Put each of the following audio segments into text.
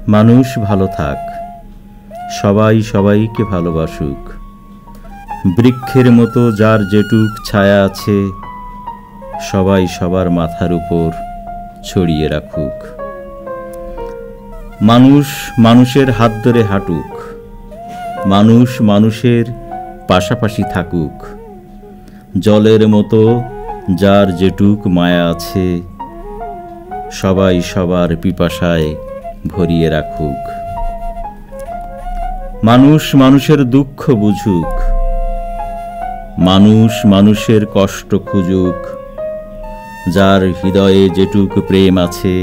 মানুষ ভালো থাক, সবাই সবাইকে ভালোবাসুক। বৃক্ষের মতো যার যেটুক ছায়া আছে, সবাই সবার মাথার উপর ছড়িয়ে রাখুক। মানুষ মানুষের হাত ধরে হাঁটুক, মানুষ মানুষের পাশাপাশি থাকুক। জলের মতো যার যেটুক মায়া আছে, সবাই সবার পিপাসায় ভরিয়ে রাখুক। মানুষ মানুষের দুঃখ বুঝুক, মানুষ মানুষের কষ্ট খুঁজুক। যার হৃদয়ে যেটুক প্রেম আছে,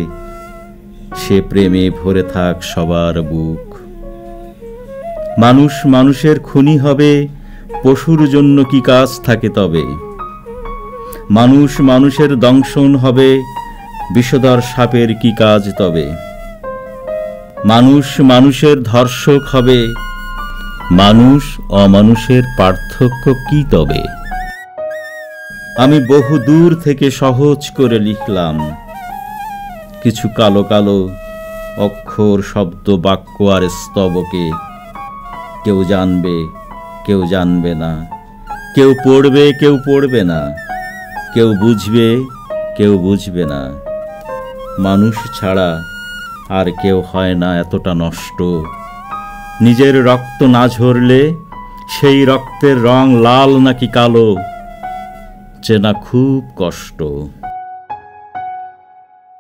সে প্রেমে ভরে থাক সবার বুক। মানুষ মানুষের খুনি হবে, পশুর জন্য কি কাজ থাকে তবে? মানুষ মানুষের দংশন হবে, বিষধর সাপের কি কাজ তবে? মানুষ মানুষের ধর্ষক হবে, মানুষ অমানুষের পার্থক্য কি তবে? আমি বহু দূর থেকে সহজ করে লিখলাম কিছু কালো কালো অক্ষর, শব্দ, বাক্য আর স্তবকে। কেউ জানবে, কেউ জানবে না, কেউ পড়বে, কেউ পড়বে না, কেউ বুঝবে, কেউ বুঝবে না। মানুষ ছাড়া আর কেউ হয় না এতটা নষ্ট। নিজের রক্ত না ঝরলে সেই রক্তের রং লাল নাকি কালো চেনা খুব কষ্ট।